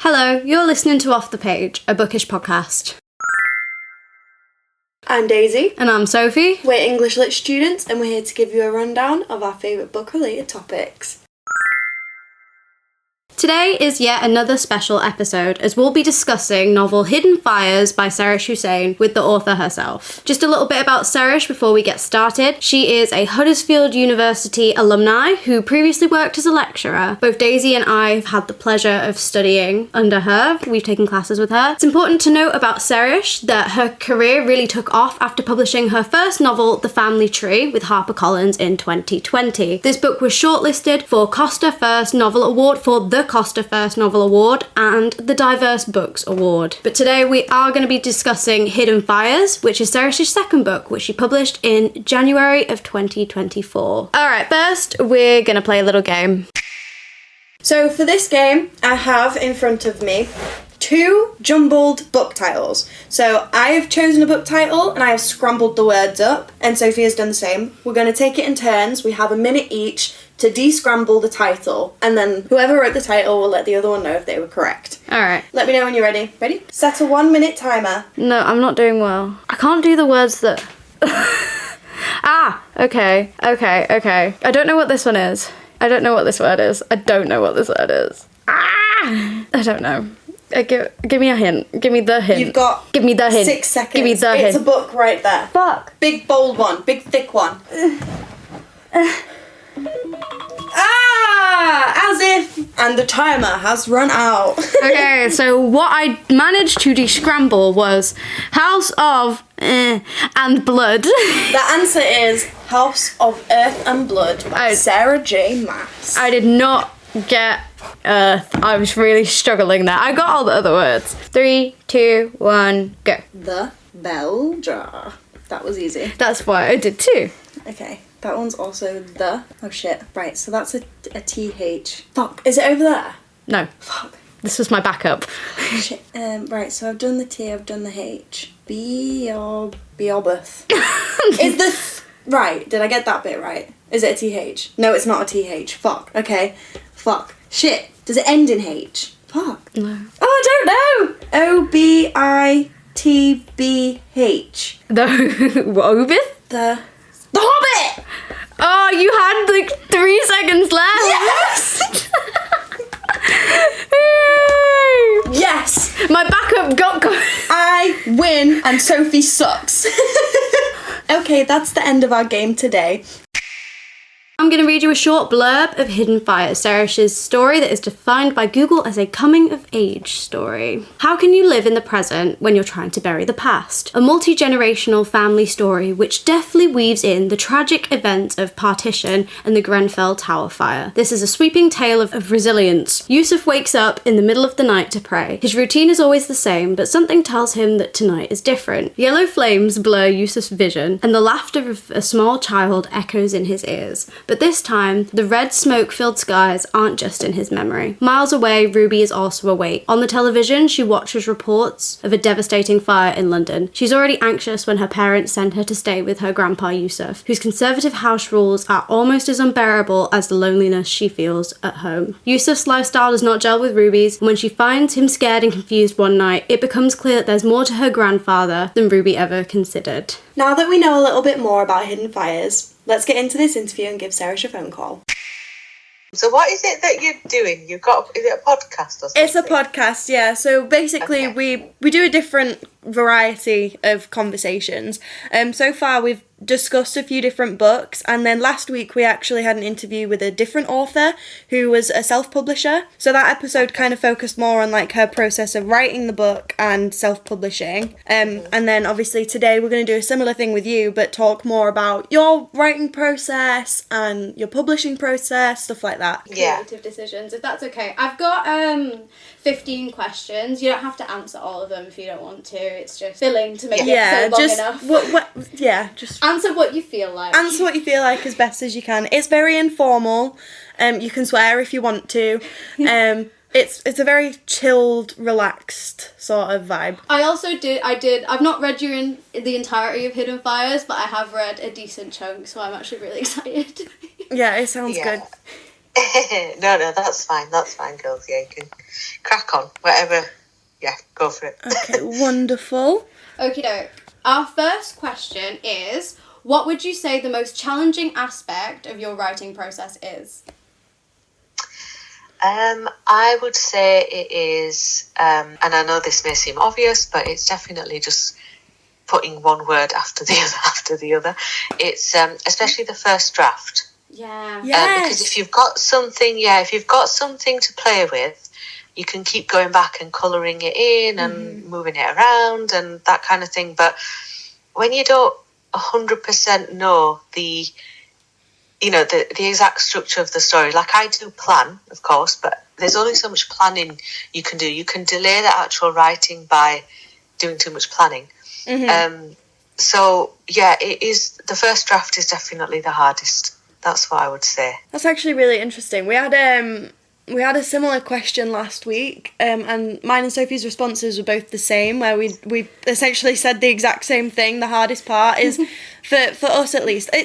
Hello, you're listening to Off the Page, a bookish podcast. I'm Daisy. And I'm Sophie. We're English Lit students and we're here to give you a rundown of our favourite book-related topics. Today is yet another special episode as we'll be discussing novel Hidden Fires by Sairish Hussain with the author herself. Just a little bit about Sairish before we get started. She is a Huddersfield University alumni who previously worked as a lecturer. Both Daisy and I have had the pleasure of studying under her. We've taken classes with her. It's important to note about Sairish that her career really took off after publishing her first novel, The Family Tree, with HarperCollins in 2020. This book was shortlisted for Costa First Novel Award for the Costa First Novel Award and the Diverse Books Award. But today we are going to be discussing Hidden Fires, which is Sairish's second book, which she published in January of 2024. Alright, first we're going to play a little game. So for this game, I have in front of me two jumbled book titles. So I have chosen a book title and I have scrambled the words up, and Sophie has done the same. We're going to take it in turns. We have a minute each to de-scramble the title, and then whoever wrote the title will let the other one know if they were correct. Alright. Let me know when you're ready. Ready? Set a 1 minute timer. No, I'm not doing well. I can't do the words that... Okay. I don't know what this one is. I don't know what this word is. I don't know. Give me a hint. Give me the hint. You've got Give me the hint. 6 seconds. Give me the It's hint. a book right there. Fuck. Big bold one. Big thick one. As if. And the timer has run out. Okay, so what I managed to de-scramble was House of and Blood. The answer is House of Earth and Blood by Sarah J. Maas. I did not get Earth. I was really struggling there. I got all the other words. 3, 2, 1, go. The Bell Jar. That was easy. That's what I did too. Okay, that one's also the... Oh shit. Right, so that's a TH. Fuck, is it over there? No. Fuck. This was my backup. Shit. Right, so I've done the T, I've done the H. Beobeth. Is this... Right, did I get that bit right? Is it a TH? No, it's not a TH. Fuck. Okay. Fuck. Shit. Does it end in H? Fuck. No. Oh, I don't know. OBITBH. The Obith? The Hobbit! Oh, you had like 3 seconds left. Yes! Yes! My backup got... I win and Sophie sucks. Okay, that's the end of our game today. I'm going to read you a short blurb of Hidden Fires, Sairish's story that is defined by Google as a coming-of-age story. How can you live in the present when you're trying to bury the past? A multi-generational family story which deftly weaves in the tragic events of partition and the Grenfell Tower fire. This is a sweeping tale of resilience. Yusuf wakes up in the middle of the night to pray. His routine is always the same, but something tells him that tonight is different. Yellow flames blur Yusuf's vision, and the laughter of a small child echoes in his ears. But this time, the red smoke-filled skies aren't just in his memory. Miles away, Ruby is also awake. On the television, she watches reports of a devastating fire in London. She's already anxious when her parents send her to stay with her grandpa Yusuf, whose conservative house rules are almost as unbearable as the loneliness she feels at home. Yusuf's lifestyle does not gel with Ruby's, and when she finds him scared and confused one night, it becomes clear that there's more to her grandfather than Ruby ever considered. Now that we know a little bit more about Hidden Fires, let's get into this interview and give Sairish a phone call. So what is it that you're doing? Is it a podcast or something? It's a podcast, yeah. So basically we do a different variety of conversations. So far we've discussed a few different books, and then last week we actually had an interview with a different author who was a self-publisher. So that episode kind of focused more on like her process of writing the book and self-publishing. And then obviously today we're going to do a similar thing with you, but talk more about your writing process and your publishing process, stuff like that. Yeah. Creative decisions, if that's okay. I've got 15 questions. You don't have to answer all of them if you don't want to. It's just filling to make it so long enough. Just answer what you feel like. Answer what you feel like as best as you can. It's very informal. You can swear if you want to. It's a very chilled, relaxed sort of vibe. I've not read you in the entirety of Hidden Fires, but I have read a decent chunk, so I'm actually really excited. Yeah, it sounds good. No, that's fine, girls. Yeah, you can crack on, whatever. Yeah, go for it. Okay, wonderful. Okie doke. Our first question is, what would you say the most challenging aspect of your writing process is? I would say it is, and I know this may seem obvious, but it's definitely just putting one word after the other. It's especially the first draft. Yeah. Because if you've got something to play with, you can keep going back and colouring it in and moving it around and that kind of thing. But when you don't 100% know the exact structure of the story, like I do plan, of course, but there's only so much planning you can do. You can delay the actual writing by doing too much planning. So yeah, it is. The first draft is definitely the hardest. That's what I would say. That's actually really interesting. We had a similar question last week, and mine and Sophie's responses were both the same, where we essentially said the exact same thing. The hardest part is, for us at least, I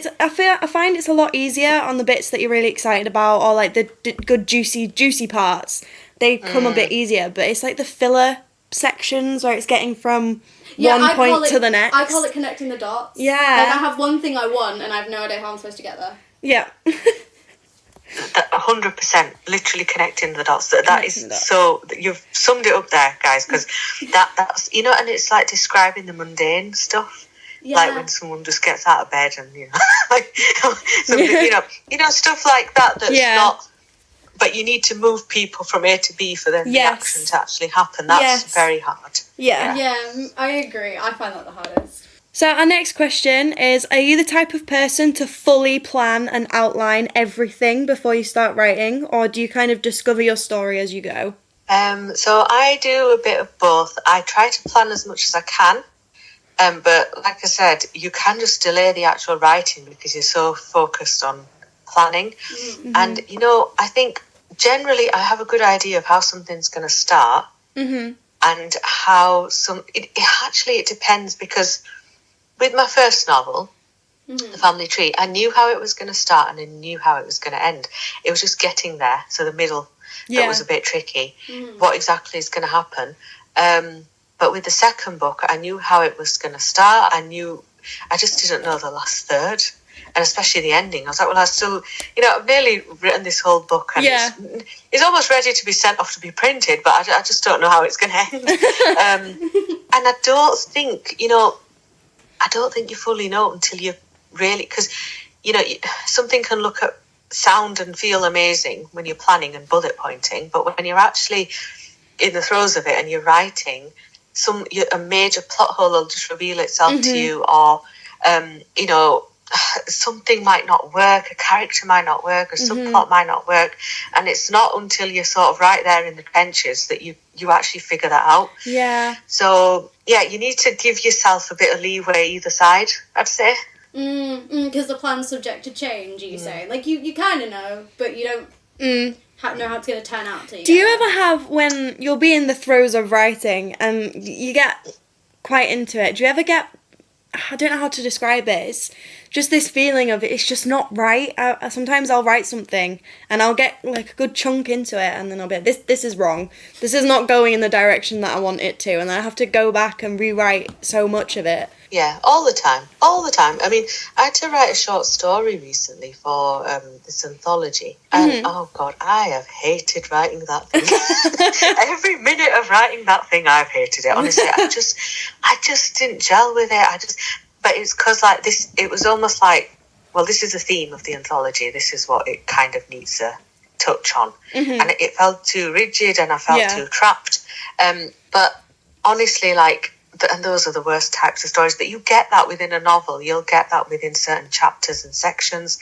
find it's a lot easier on the bits that you're really excited about, or like the good juicy parts. They come a bit easier, but it's like the filler sections where it's getting from one point to the next. I call it connecting the dots. Yeah. Like I have one thing I want, and I have no idea how I'm supposed to get there. Yeah. 100%, literally connecting the dots. That is so. You've summed it up there, guys, because that's and it's like describing the mundane stuff, like when someone just gets out of bed and like something, stuff like that. That's not. But you need to move people from A to B for then the action to actually happen. That's very hard. Yeah, I agree. I find that the hardest. So our next question is, are you the type of person to fully plan and outline everything before you start writing, or do you kind of discover your story as you go? So I do a bit of both. I try to plan as much as I can, but like I said, you can just delay the actual writing because you're so focused on planning. And, I think generally I have a good idea of how something's going to start and how it depends, because with my first novel, The Family Tree, I knew how it was going to start and I knew how it was going to end. It was just getting there. So the middle, that was a bit tricky. What exactly is going to happen? But with the second book, I knew how it was going to start. I just didn't know the last third. And especially the ending. I was like, well, I still, I've nearly written this whole book and it's almost ready to be sent off to be printed, but I just don't know how it's going to end. And I don't think you fully know until you really, because, something can sound and feel amazing when you're planning and bullet pointing, but when you're actually in the throes of it and you're writing, a major plot hole will just reveal itself to you, or, something might not work, a character might not work, a subplot might not work, and it's not until you're sort of right there in the trenches that you actually figure that out. Yeah. So, you need to give yourself a bit of leeway either side, I'd say. Because the plan's subject to change, you say. Like, you kind of know, but you don't know how it's going to turn out to you. Do you ever have, when you'll be in the throes of writing and you get quite into it, do you ever get, I don't know how to describe it, it's just this feeling of it's just not right? Sometimes I'll write something and I'll get like a good chunk into it and then I'll be like, this is wrong. This is not going in the direction that I want it to, and then I have to go back and rewrite so much of it. Yeah, all the time. I mean, I had to write a short story recently for this anthology, and oh God, I have hated writing that thing. Every minute of writing that thing, I've hated it. Honestly, I just didn't gel with it. But it's because like this, it was almost like, well, this is the theme of the anthology. This is what it kind of needs a touch on, and it felt too rigid, and I felt too trapped. But honestly, like. And those are the worst types of stories, but you get that within a novel. You'll get that within certain chapters and sections.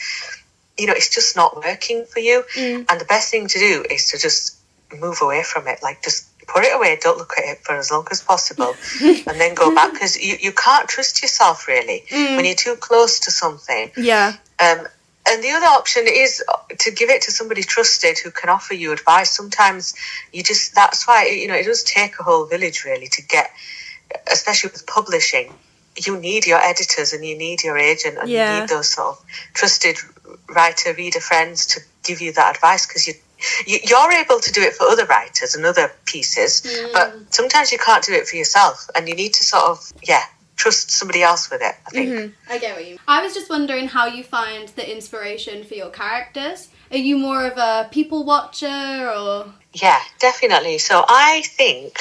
It's just not working for you. And the best thing to do is to just move away from it. Like, just put it away. Don't look at it for as long as possible. And then go back, because you can't trust yourself, really, when you're too close to something. Yeah. And the other option is to give it to somebody trusted who can offer you advice. Sometimes that's why, it does take a whole village, really, to get... Especially with publishing, you need your editors and you need your agent and you need those sort of trusted writer reader friends to give you that advice, because you're able to do it for other writers and other pieces, but sometimes you can't do it for yourself, and you need to sort of trust somebody else with it, I think. I get what you mean. I was just wondering how you find the inspiration for your characters. Are you more of a people watcher, or...? Yeah, definitely. So I think,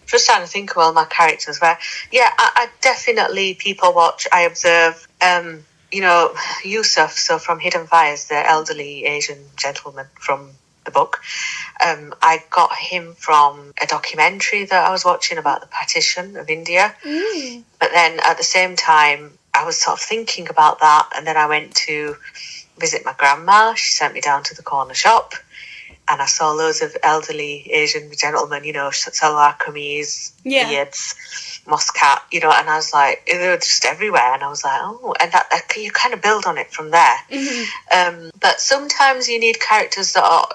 just trying to think of all my characters, where, I definitely people watch, I observe. Yusuf, so from Hidden Fires, the elderly Asian gentleman from the book, I got him from a documentary that I was watching about the partition of India. But then at the same time, I was sort of thinking about that, and then I went to visit my grandma. She sent me down to the corner shop, and I saw loads of elderly Asian gentlemen, salwar kameez, beards, Muscat, and I was like, they were just everywhere, and I was like, oh, and that you kind of build on it from there. But sometimes you need characters that are,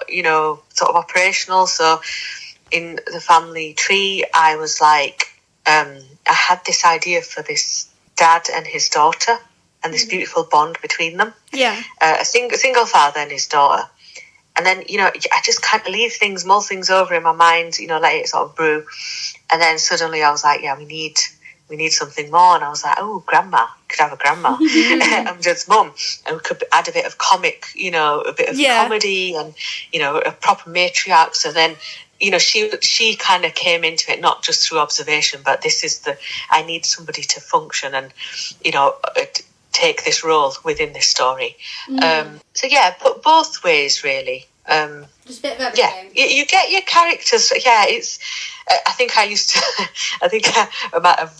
sort of operational. So in the family tree, I was like, I had this idea for this dad and his daughter, and this beautiful bond between them. A single father and his daughter. And then, I just kind of leave mull things over in my mind, let it sort of brew. And then suddenly I was like, we need something more. And I was like, oh, grandma, could have a grandma. I'm just mum. And we could add a bit of comic, a bit of comedy and, a proper matriarch. So then, she kind of came into it, not just through observation, but I need somebody to function and, take this role within this story. But both ways, really. Just a bit of everything. You get your characters. It's. I think I used to. I think I might have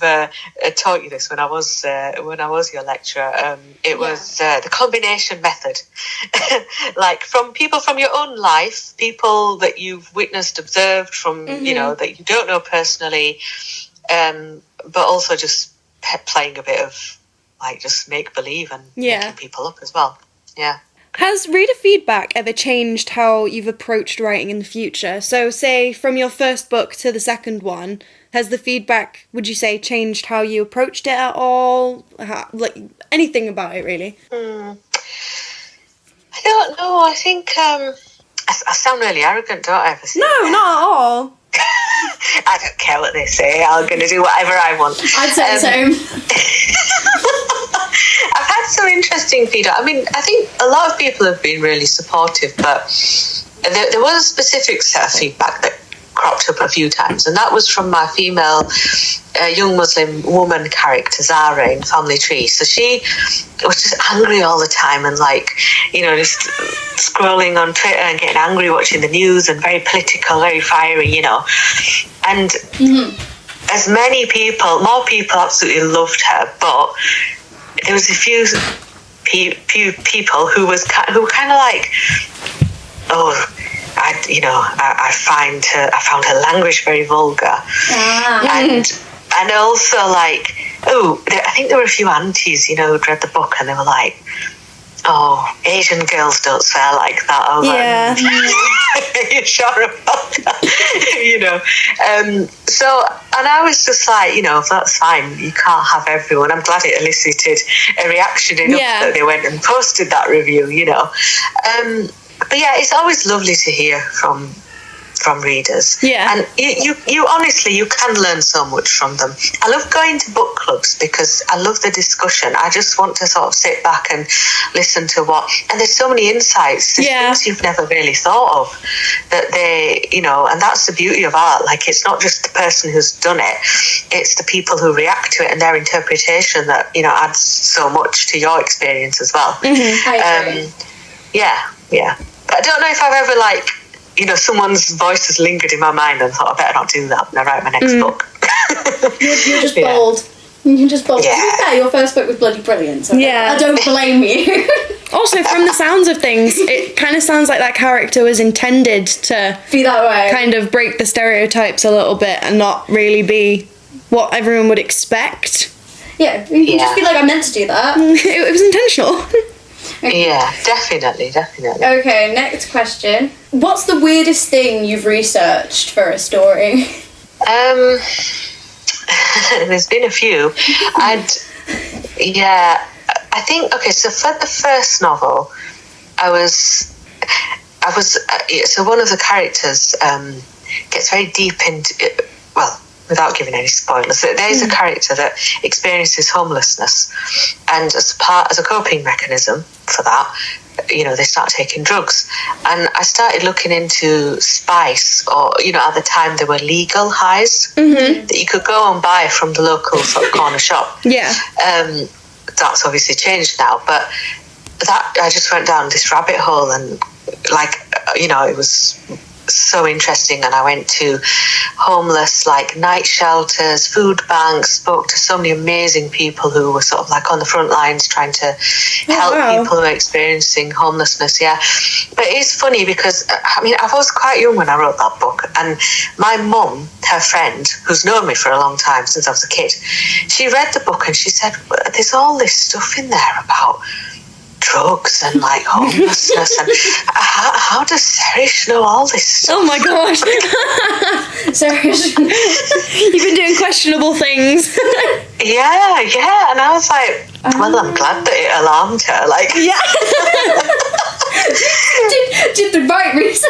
taught you this when I was your lecturer. It was the combination method, like from people from your own life, people that you've witnessed, observed from, that you don't know personally, but also just playing a bit of like just make believe and making people up as well. Yeah. Has reader feedback ever changed how you've approached writing in the future? So, say, from your first book to the second one, has the feedback, would you say, changed how you approached it at all? Anything about it, really? I don't know. I think I sound really arrogant, don't I? No, not at all. I don't care what they say. I'm going to do whatever I want. I'd say the same. I've had some interesting feedback. I mean, I think a lot of people have been really supportive, but there was a specific set of feedback that cropped up a few times, and that was from my female young Muslim woman character, Zara, in Family Tree. So she was just angry all the time and just scrolling on Twitter and getting angry watching the news and very political, very fiery, And as many people, more people absolutely loved her, but there was a few people who were kind of like, I found her language very vulgar, and also like, I think there were a few aunties, who'd read the book and they were like, oh, Asian girls don't swear like that. I was like, are you sure about that? So, and I was just like, that's fine. You can't have everyone. I'm glad it elicited a reaction enough that they went and posted that review, But it's always lovely to hear from readers. And you honestly, you can learn so much from them. I love going to book clubs because I love the discussion. I just want to sort of sit back and listen to and there's so many insights, there's things you've never really thought of that they, and that's the beauty of art. Like, it's not just the person who's done it, it's the people who react to it and their interpretation that, adds so much to your experience as well. I agree. But I don't know if I've ever someone's voice has lingered in my mind and thought I better not do that when I write my next book. You're just bold. You're just bold. To be fair, your first book was bloody brilliant. So I don't blame you. Also, from the sounds of things, it kind of sounds like that character was intended to be that way. Kind of break the stereotypes a little bit and not really be what everyone would expect. Yeah, you can just be like, I meant to do that. It was intentional. Yeah, definitely. Okay, next question. What's the weirdest thing you've researched for a story? There's been a few. I think, okay, so for the first novel, so one of the characters gets very deep into, well, without giving any spoilers, there is a character that experiences homelessness, and as a coping mechanism for that, they start taking drugs. And I started looking into spice, or, at the time there were legal highs that you could go and buy from the local sort of corner shop. Yeah. That's obviously changed now, but that I just went down this rabbit hole, and it was so interesting. And I went to homeless night shelters, food banks, spoke to so many amazing people who were sort of on the front lines trying to help people who are experiencing homelessness. Yeah, but it's funny because I was quite young when I wrote that book, and my mum, her friend, who's known me for a long time since I was a kid, she read the book and she said, there's all this stuff in there about drugs and homelessness, and how does Sairish know all this stuff? Oh my gosh. Sairish, you've been doing questionable things. yeah, and I was like, well, I'm glad that it alarmed her. Did the right reason.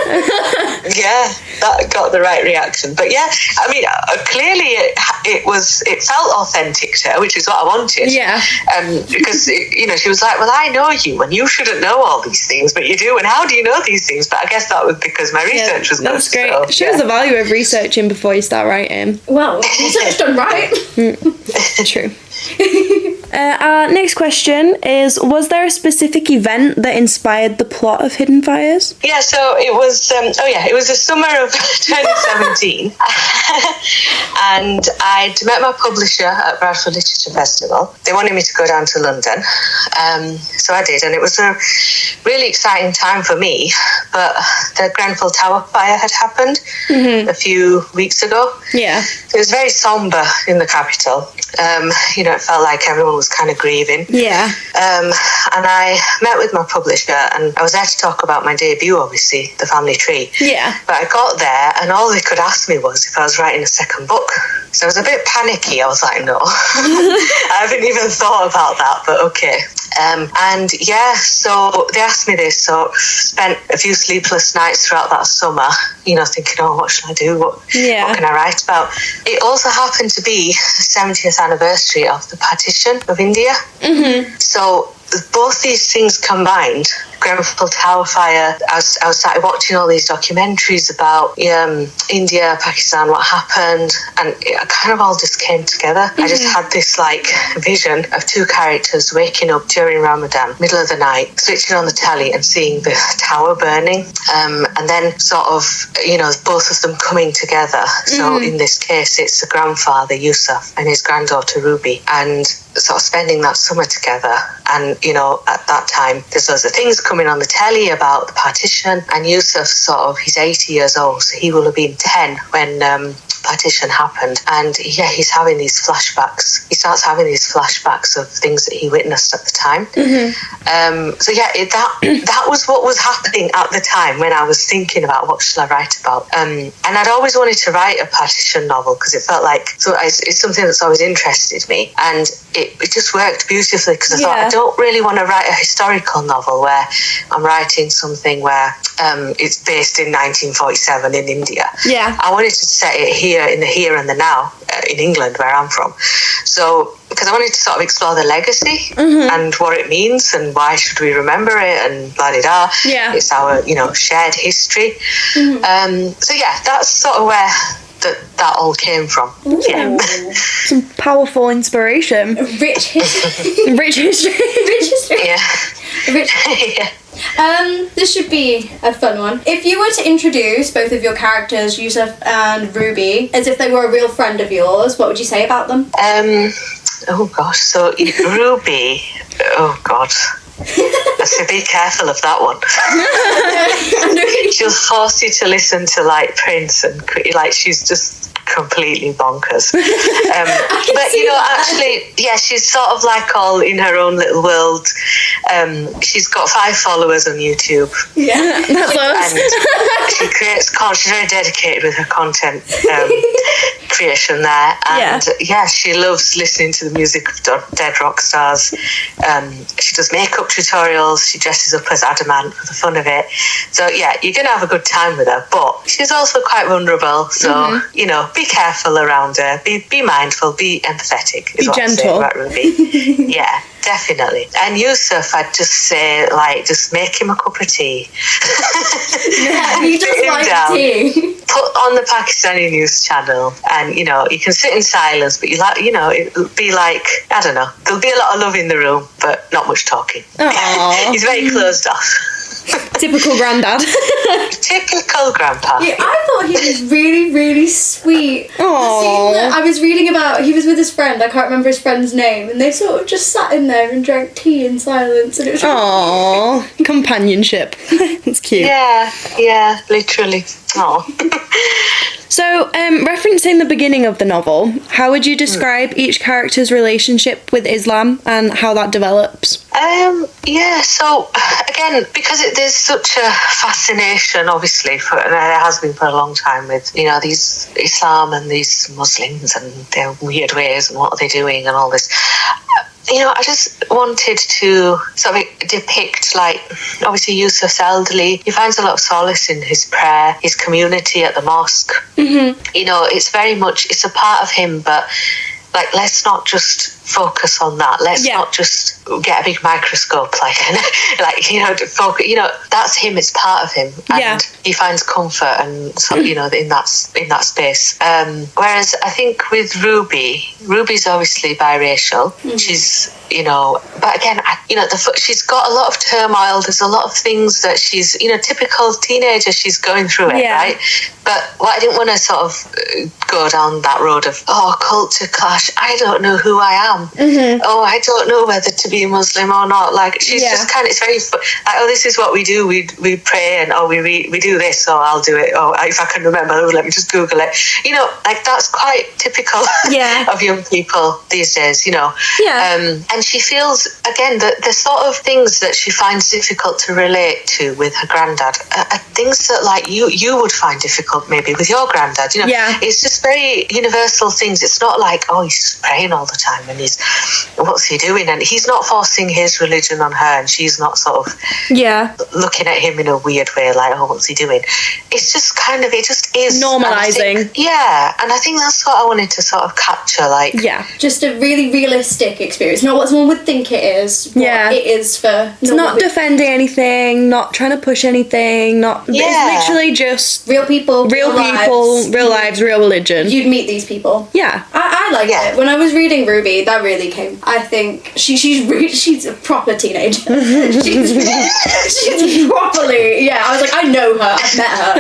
Yeah, that got the right reaction. But yeah, clearly it felt authentic to her, which is what I wanted. Yeah. Because she was like, well, I know you, and you shouldn't know all these things, but you do. And how do you know these things? But I guess that was because my research was good. That's great. So, it shows the value of researching before you start writing. Well, research done right. True. Our next question is, was there a specific event that inspired the plot of Hidden Fires? Yeah, so it was, it was the summer of 2017. And I'd met my publisher at Bradford Literature Festival. They wanted me to go down to London. So I did, and it was a really exciting time for me. But the Grenfell Tower fire had happened a few weeks ago. Yeah. It was very sombre in the capital. It felt like everyone was kind of grieving. Yeah. And I met with my publisher, and I was there to talk about my debut, obviously, The Family Tree. Yeah. But I got there, and all they could ask me was if I was writing a second book. So I was a bit panicky. I was like, no. I haven't even thought about that, but okay. So they asked me this, so spent a few sleepless nights throughout that summer, thinking, what should I do? What can I write about? It also happened to be the 70th anniversary of the partition of India. So both these things combined, Grenfell Tower fire, I started watching all these documentaries about India, Pakistan, what happened, and it kind of all just came together. I just had this vision of two characters waking up during Ramadan, middle of the night, switching on the telly and seeing the tower burning, and then sort of, both of them coming together. So in this case, it's the grandfather, Yusuf, and his granddaughter, Ruby, and sort of spending that summer together. And, at that time, there's loads of things coming on the telly about the partition, and Yusuf he's 80 years old, so he will have been 10 when partition happened. And he's having these flashbacks. He starts having these flashbacks of things that he witnessed at the time. That was what was happening at the time when I was thinking about what should I write about. And I'd always wanted to write a partition novel because it felt like it's something that's always interested me, and it just worked beautifully because I thought I don't really want to write a historical novel where I'm writing something where it's based in 1947 in India. Yeah. I wanted to set it here in the here and the now in England, where I'm from. So because I wanted to sort of explore the legacy and what it means and why should we remember it and blah-de-da. Yeah. It's our, shared history. That's sort of where that all came from. Ooh. Yeah. Some powerful inspiration. Rich history. Rich history. Rich history. Yeah. Yeah. This should be a fun one. If you were to introduce both of your characters, Yusuf and Ruby, as if they were a real friend of yours, what would you say about them? Oh gosh, so Ruby, oh god. So be careful of that one. She'll force you to listen to Prince and she's just completely bonkers. But you know, actually, yeah, she's sort of like all in her own little world. She's got 5 followers on YouTube. Yeah, that's us. And she creates content. She's very dedicated with her content creation there. And yeah, she loves listening to the music of dead rock stars. She does makeup tutorials. She dresses up as Adamant for the fun of it. So yeah, you're going to have a good time with her. But she's also quite vulnerable. So, you know, be careful around her. Be mindful. Be empathetic. Be gentle. About Ruby. Yeah, definitely. And Yusuf, I'd just say, like, just make him a cup of tea. Yeah, he does like tea. Put on the Pakistani news channel, and you know, you can sit in silence, but it'll be like, I don't know, there'll be a lot of love in the room, but not much talking. He's very closed off. Typical granddad. Typical grandpa. Yeah, I thought he was really, really sweet. The scene that I was reading about, he was with his friend, I can't remember his friend's name, and they sort of just sat in there and drank tea in silence, and it was really companionship. It's cute. Yeah, literally. So, referencing the beginning of the novel, how would you describe each character's relationship with Islam and how that develops? So again, because there's such a fascination, obviously, and there has been for a long time with, you know, these Islam and these Muslims and their weird ways and what are they doing and all this. You know, I just wanted to sort of depict, like, obviously Yusuf's elderly. He finds a lot of solace in his prayer, his community at the mosque. Mm-hmm. You know, it's very much, it's a part of him, but, like, let's not just focus on that. Let's not just get a big microscope, like you know, to focus. You know, that's him. It's part of him, and he finds comfort and you know, in that space. Whereas I think with Ruby's obviously biracial. Mm-hmm. She's, you know, but again, she's got a lot of turmoil. There's a lot of things that she's, you know, typical teenager. She's going through it, right? But what I didn't want to sort of go down that road of culture clash. I don't know who I am. Mm-hmm. I don't know whether to be Muslim or not. Like, she's just kind of, it's very like, this is what we do. We pray and we do this, or I'll do it. Or if I can remember, let me just Google it. You know, like, that's quite typical of young people these days. You know, and she feels, again, that the sort of things that she finds difficult to relate to with her granddad are things that, like, you would find difficult maybe with your granddad. You know, it's just very universal things. It's not like, he's praying all the time and what's he doing? And he's not forcing his religion on her, and she's not sort of looking at him in a weird way, like, what's he doing? It's just kind of, it just is normalizing. And I think that's what I wanted to sort of capture, like, just a really realistic experience, not what someone would think it is. What it is for. It's not defending anything, not trying to push anything, it's literally just real people, real lives, real religion. You'd meet these people. I liked it. When I was reading Ruby, that really came. I think she's a proper teenager. she's properly, I was like, I know her, I've met her.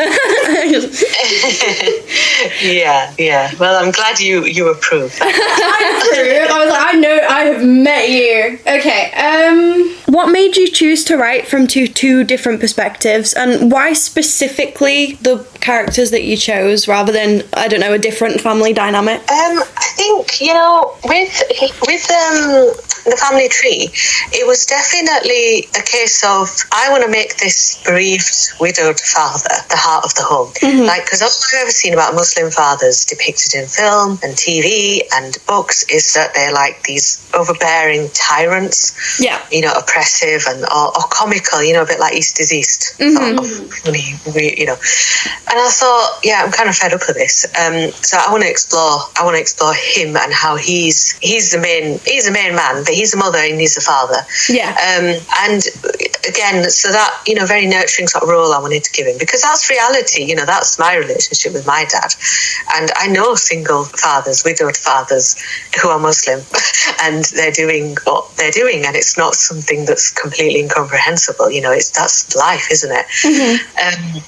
Well, I'm glad you approve. I was like, I know, I have met you. Okay. What made you choose to write from two different perspectives, and why specifically the characters that you chose rather than, I don't know, a different family dynamic? I think, you know, with the family tree, it was definitely a case of, I want to make this bereaved, widowed father the heart of the home. Mm-hmm. Like, because all I've ever seen about Muslim fathers depicted in film and TV and books is that they're like these overbearing tyrants, you know, oppressive or comical, you know, a bit like East is East. Mm-hmm. You know. And I thought, I'm kind of fed up with this. So I want to explore him and how he's the main man, but he's the mother and he's the father. And again, so that, you know, very nurturing sort of role I wanted to give him, because that's reality. You know, that's my relationship with my dad, and I know single fathers, widowed fathers who are Muslim, and they're doing what they're doing, and it's not something that's completely incomprehensible. You know, that's life, isn't it? Mm-hmm.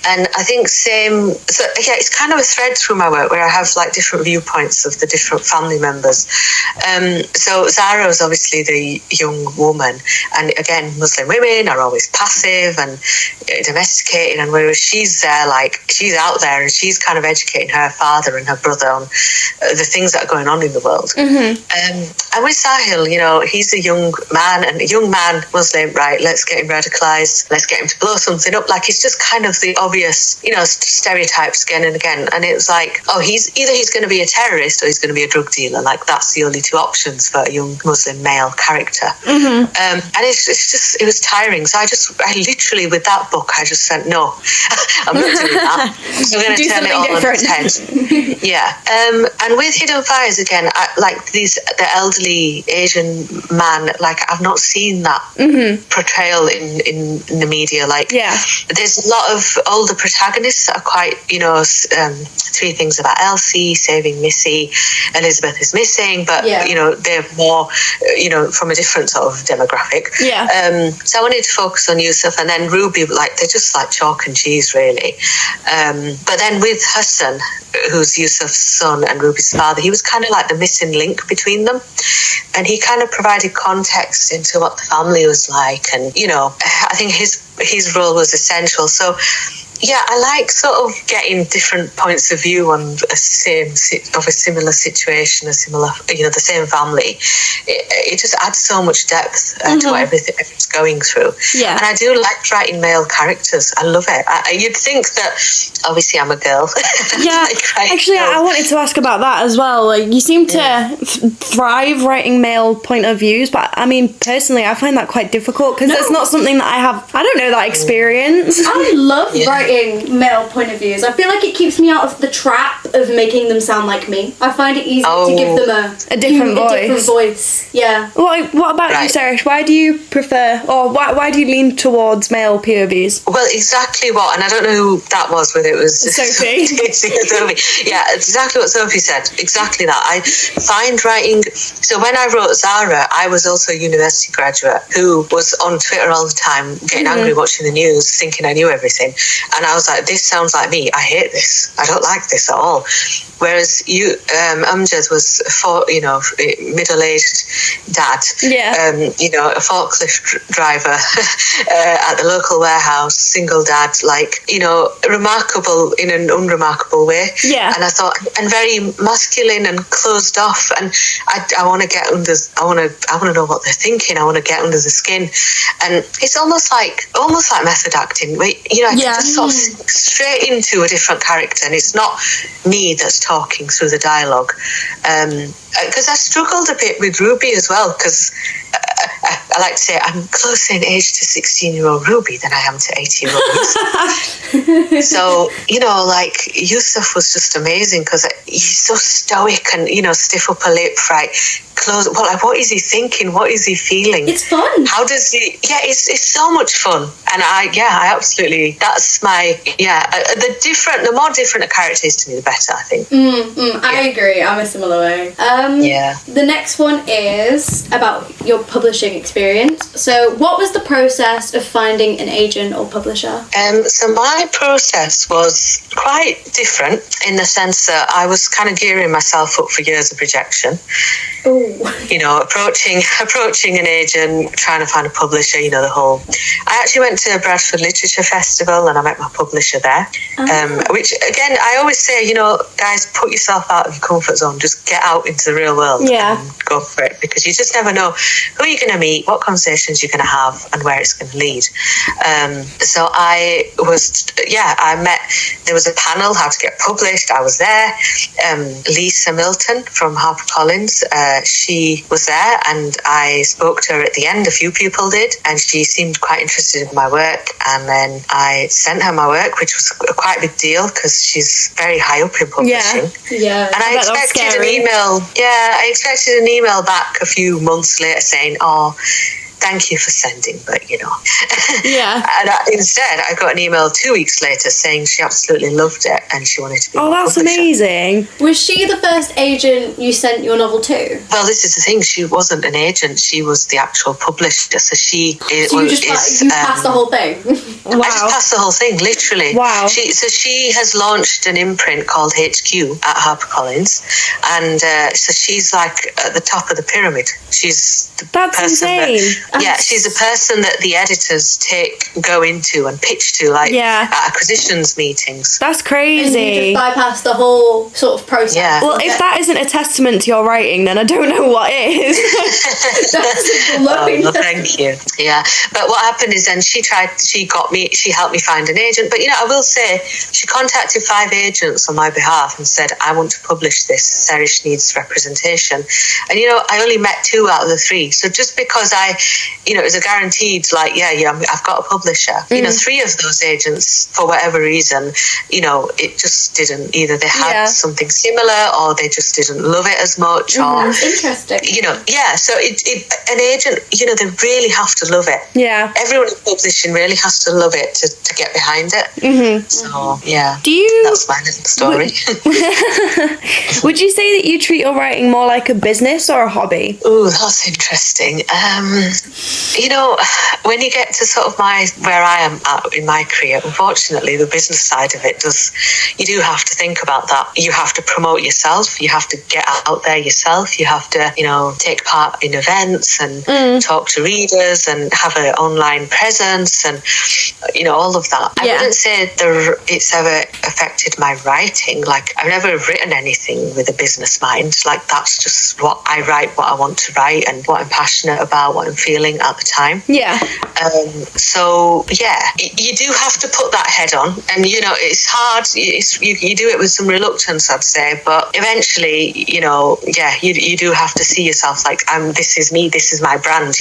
And I think it's kind of a thread through my work where I have like different viewpoints of the different family members. So Zara is obviously the young woman, and again, Muslim women are always passive and domesticated, and whereas she's there, like, she's out there and she's kind of educating her father and her brother on the things that are going on in the world. And with Sahil, you know, he's a young man, and a young man, Muslim, right, let's get him radicalised, let's get him to blow something up. Like, it's just kind of the obvious, you know, stereotypes again and again. And it was like, oh, he's going to be a terrorist or he's going to be a drug dealer. Like, that's the only two options for a young Muslim male character. And it's just, it was tiring. So I literally, with that book, I just said, no, I'm not doing that. I'm going to turn it all on its head. Yeah. And with Hidden Fires, again, the elderly Asian man, like, I've not seen that portrayal in the media. Like, there's a lot of older protagonists that are quite, you know, Three Things About Elsie, Saving Missy, Elizabeth is Missing, but, you know, they're more, you know, from a different sort of demographic. So I wanted to focus on Yusuf, and then Ruby, like, they're just like chalk and cheese, really. But then with Hassan, who's Yusuf's son and Ruby's father, he was kind of like the missing link between them, and he kind of provided context into what the family was like, and, you know, I think his role was essential. So yeah, I like sort of getting different points of view on a similar situation, you know, the same family. It just adds so much depth to what everything's going through. And I do like writing male characters. I love it. You'd think that, obviously, I'm a girl. Actually, I wanted to ask about that as well. Like, you seem to thrive writing male point of views, but I mean, personally, I find that quite difficult because it's not something that I don't know that experience. I love writing male point of views. I feel like it keeps me out of the trap of making them sound like me. I find it easy to give them a different voice. Yeah. What about you, Sairish? Why do you prefer, or why do you lean towards male POVs? Well, exactly what, and I don't know who that was, whether it was Sophie. Sophie. Yeah, exactly what Sophie said. Exactly that. I find writing. So when I wrote Zara, I was also a university graduate who was on Twitter all the time, getting angry watching the news, thinking I knew everything. And I was like, this sounds like me. I hate this. I don't like this at all. Whereas Amjad was, middle-aged dad, you know, a forklift driver at the local warehouse, single dad, like, you know, remarkable in an unremarkable way. And I thought, and very masculine and closed off. And I want to get under. I want to know what they're thinking. I want to get under the skin. And it's almost like method acting. You know, I can just sort of straight into a different character, and it's not me that's talking through the dialogue. Because I struggled a bit with Ruby as well, because I like to say I'm closer in age to 16-year-old Ruby than I am to 80-year-old Yusuf. So, you know, like, Yusuf was just amazing because he's so stoic and, you know, stiff upper lip, right? Close. Well, like, what is he thinking? What is he feeling? It's fun. How does he? Yeah, it's so much fun, and I absolutely. That's my the more different a character is to me, the better, I think. I agree. I'm a similar way. The next one is about your publishing experience. So, what was the process of finding an agent or publisher? So my process was quite different in the sense that I was kind of gearing myself up for years of rejection. Ooh. You know, approaching an agent, trying to find a publisher, you know, the whole. I actually went to Bradford Literature Festival and I met my publisher there. Which, again, I always say, you know, guys, put yourself out of your comfort zone. Just get out into the real world and go for it, because you just never know who you're going to meet, what conversations you're going to have, and where it's going to lead. So I met, there was a panel, how to get published. I was there. Lisa Milton from HarperCollins, she was there, and I spoke to her at the end. A few people did, and she seemed quite interested in my work. And then I sent her my work, which was quite a big deal because she's very high up in publishing. And I expected an email. I expected an email back a few months later saying, "Oh, thank you for sending," but you know. And instead, I got an email 2 weeks later saying she absolutely loved it and she wanted to be. Oh, that's amazing. Was she the first agent you sent your novel to? Well, this is the thing. She wasn't an agent. She was the actual publisher. So she you passed the whole thing. Wow. I just passed the whole thing, literally. Wow. She has launched an imprint called HQ at HarperCollins, and so she's like at the top of the pyramid. She's the That's person insane. Yeah, she's a person that the editors go into and pitch to, like at acquisitions meetings. That's crazy. And you just bypass the whole sort of process. Yeah. Well, if that isn't a testament to your writing, then I don't know what is. Well, thank you. Yeah, but what happened is then she helped me find an agent. But I will say she contacted 5 agents on my behalf and said, I want to publish this. Sairish needs representation. And I only met 2 out of the 3. So just because it was a guaranteed, like, I've got a publisher. 3 of those agents, for whatever reason, it just didn't. Either they had something similar, or they just didn't love it as much, or interesting. So an agent, they really have to love it. Yeah. Everyone in publishing really has to love it to get behind it. So that's my little story. Would you say that you treat your writing more like a business or a hobby? Oh, that's interesting. When you get to sort of where I am at in my career, unfortunately, the business side of it you do have to think about that. You have to promote yourself. You have to get out there yourself. You have to, take part in events and talk to readers and have an online presence and, all of that. I wouldn't say it's ever affected my writing. Like, I've never written anything with a business mind. Like, that's just what I write, what I want to write and what I'm passionate about, what I'm feeling at the time. Yeah. You do have to put that head on, and it's hard. You do it with some reluctance, I'd say, but eventually, you do have to see yourself like, this is me, this is my brand,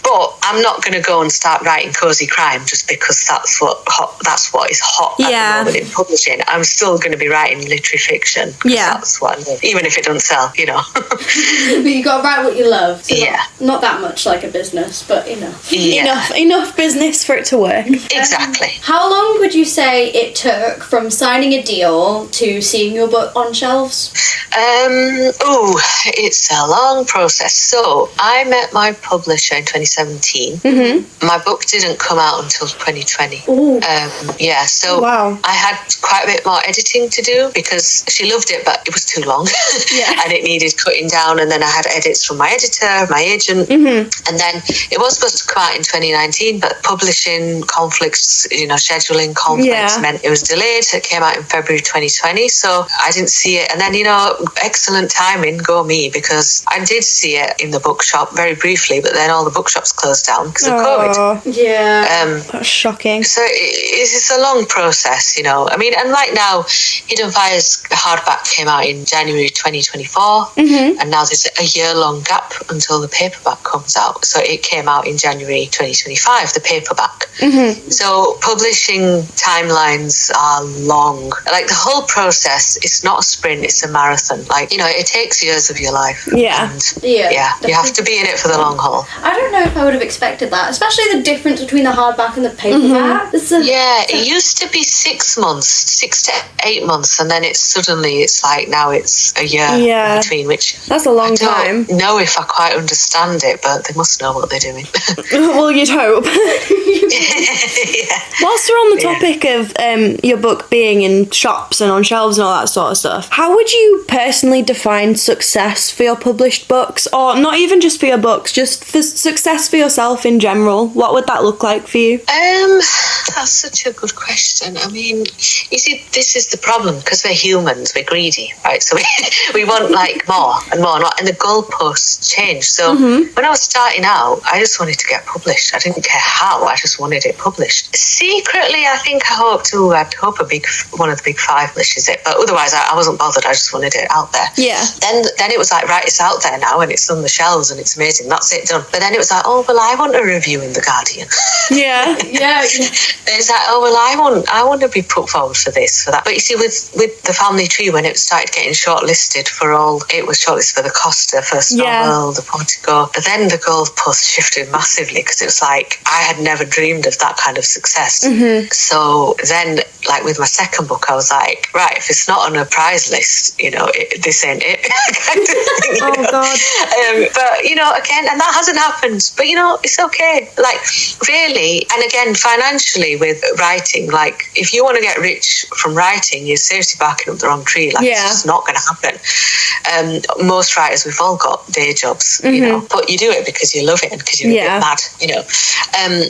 but I'm not going to go and start writing cozy crime just because that's what is hot at the moment in publishing. I'm still going to be writing literary fiction. That's what I love, even if it doesn't sell, But you got to write what you love. So not that much like a business, but enough. Enough business for it to work. Exactly. How long would you say it took from signing a deal to seeing your book on shelves? It's a long process. So I met my publisher in 2017. My book didn't come out until 2020. So I had quite a bit more editing to do because she loved it, but it was too long and it needed cutting down. And then I had edits from my editor, my agent, and then it was supposed to come out in 2019, but publishing conflicts, scheduling conflicts meant it was delayed. It came out in February 2020, so I didn't see it. And then, excellent timing, go me, because I did see it in the bookshop very briefly, but then all the bookshops closed down because of COVID. Yeah. That's shocking. So it's a long process, I mean, and like now, Hidden Fire's hardback came out in January 2024, and now there's a year-long gap until the paperback comes out. So it came out in January 2025, the paperback. So publishing timelines are long. Like, the whole process, it's not a sprint, it's a marathon. Like, it takes years of your life. Yeah. And you have to be in it for the long haul. I don't know if I would have expected that, especially the difference between the hardback and the paperback. It used to be 6 months, 6 to 8 months, and then it's like now it's a year in between, which that's a long time. I don't know if I quite understand it, but they must know what they're doing. Well, you'd hope. Whilst we're on the topic of your book being in shops and on shelves and all that sort of stuff, how would you personally define success for your published books? Or not even just for your books, just for success for yourself in general? What would that look like for you? That's such a good question. I mean, you see, this is the problem, because we're humans, we're greedy, right? So we want like more and more, and the goalposts change. So when I was starting out, I just wanted to get published. I didn't care how, I just wanted it published. Secretly, I think I'd hope one of the big 5 publishes it, but otherwise I wasn't bothered. I just wanted it out there. Yeah. Then it was like, right, it's out there now and it's on the shelves and it's amazing. That's it, done. But then it was like, oh, well, I want a review in The Guardian. Yeah. It's like, oh, well, I want to be put forward for this, for that. But you see, with The Family Tree, when it started getting shortlisted it was shortlisted for the Costa first novel, the Portico. But then the goalpost shifted massively, because it was like, I had never dreamed of that kind of success. So then, like with my second book, I was like, right, if it's not on a prize list, this ain't it. kind of thing, Oh God. But again, and that hasn't happened. But it's okay. Like really, and again, financially with writing, like if you want to get rich from writing, you're seriously barking up the wrong tree. Like it's just not going to happen. Most writers, we've all got day jobs, but you do it because you love it and because you're a bit mad,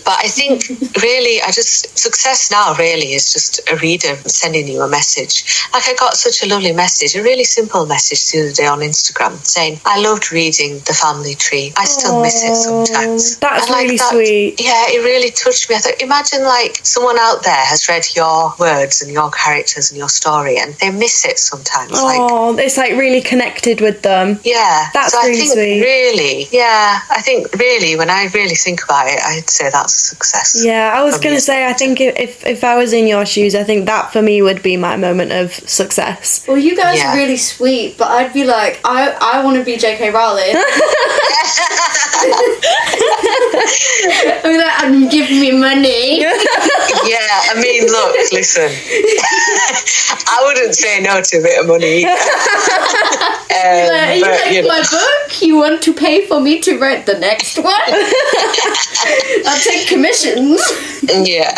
But I think really, success now really is just a reader sending you a message. Like I got such a lovely message, a really simple message the other day on Instagram saying, I loved reading The Family Tree. I still miss it sometimes. That's really sweet. Yeah, it really touched me. I thought, imagine like someone out there has read your words and your characters and your story and they miss it sometimes. It's like really connected with them. Yeah. That's so really sweet. Really, I think really when I really think about it, I'd say that's a success. Yeah, I was going to say, I think if I was in your shoes, I think that for me would be my moment of success. Well, you guys are really sweet, but I'd be like, I want to be J.K. Rowling. I'd be like, and give me money. Yeah, I mean, look, listen. I wouldn't say no to a bit of money. You like my book? You want to pay for me to write the next one? I'll take commissions. Yeah.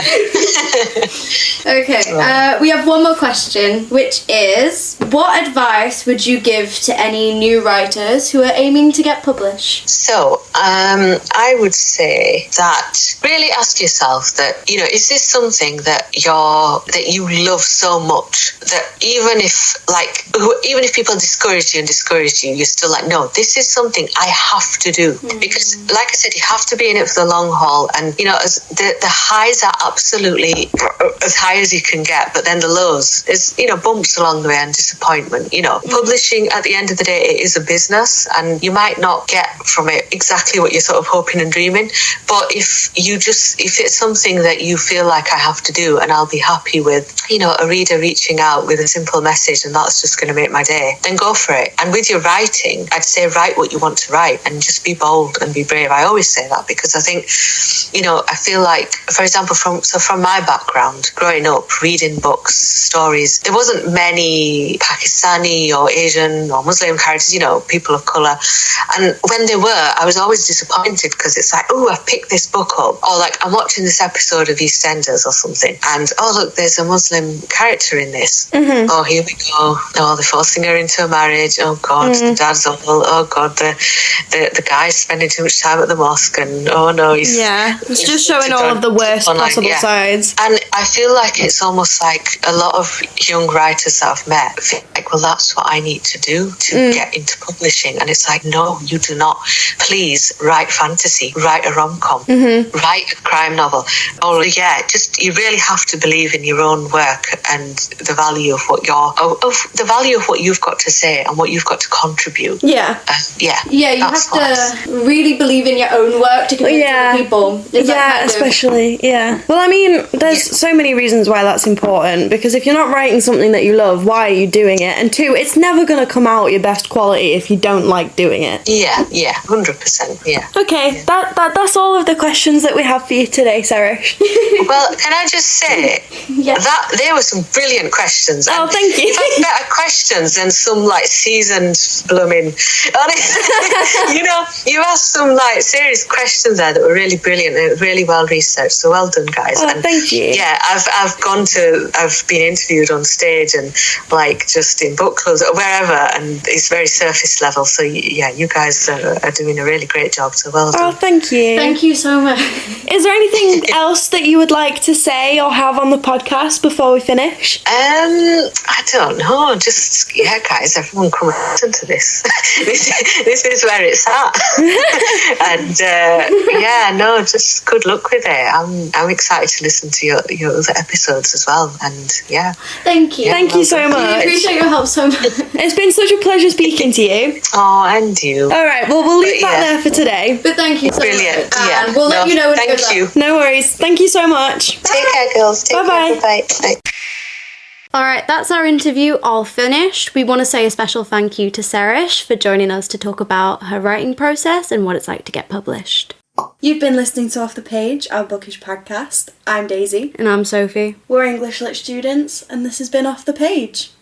Okay, we have one more question, which is, what advice would you give to any new writers who are aiming to get published? So, I would say that really ask yourself that, is this something that you love so much that even if people discourage you, you're still like, no, this is something I have to do. Because like I said, you have to be in it for the long haul. And, as the highs are absolutely as high as you can get, but then the lows is, bumps along the way and disappointment. Publishing at the end of the day, it is a business and you might not get from it exactly what you're sort of hoping and dreaming. But if it's something that you feel like I have to do and I'll be happy with, a reader reaching out with a simple message and that's just going to make my day, then go for it. And with your writing, I'd say write what you want to write and just be bold and be brave. I always say that because I think, I feel like, for example, from my background, growing up, reading books, stories, there wasn't many Pakistani or Asian or Muslim characters, people of colour. And when they were, I was always disappointed because it's like, oh, I've picked this book up. Or like, I'm watching this episode of EastEnders or something. And, oh, look, there's a Muslim character in this. Oh, here we go. Oh, they're forcing her into a marriage. Oh, God, the dad's awful. Oh, God, the guy's spending too much time at the mosque. And, oh, no, he's... Yeah, it's just showing all of the worst possible sides. And I feel like it's almost like a lot of young writers that I've met feel like, well, that's what I need to do to get into publishing. And it's like, no, you do not. Please write fantasy, write a rom-com, write a crime novel. Or you really have to believe in your own work and the value of what you've got to say and what you've got to contribute. Yeah, you have to really believe in your own work to convince other people. Especially. Well, I mean, there's so many reasons why that's important, because if you're not writing something that you love, why are you doing it? And two, it's never going to come out your best quality if you don't like doing it. 100%. Okay, that's all of the questions that we have for you today, Sairish. Well, can I just say that there were some brilliant questions. Oh, thank you. You've had better questions than some seasoned blooming. You asked some serious questions there that were really brilliant and really well researched. So well done, guys. Oh, thank you. Yeah, I've been interviewed on stage and just in book clubs or wherever, and it's very surface level. So you guys are doing a really great job. So well done. Oh, thank you. Thank you so much. Is there anything else that you would like to say or have on the podcast before we finish? I don't know. Just guys, everyone come and listen to this. this is where it's at. And just good luck with it. I'm excited to listen to your other episodes as well. And thank you. Thank you so much. I appreciate your help so much. It's been such a pleasure speaking to you. Oh, and you. All right, well, we'll leave that there for today. But thank you so Brilliant. much. And we'll let you know when it goes up. No worries. Thank you so much. Take care, girls. Bye-bye. Bye. Alright, that's our interview all finished. We want to say a special thank you to Sairish for joining us to talk about her writing process and what it's like to get published. You've been listening to Off the Page, our bookish podcast. I'm Daisy. And I'm Sophie. We're English Lit students, and this has been Off the Page.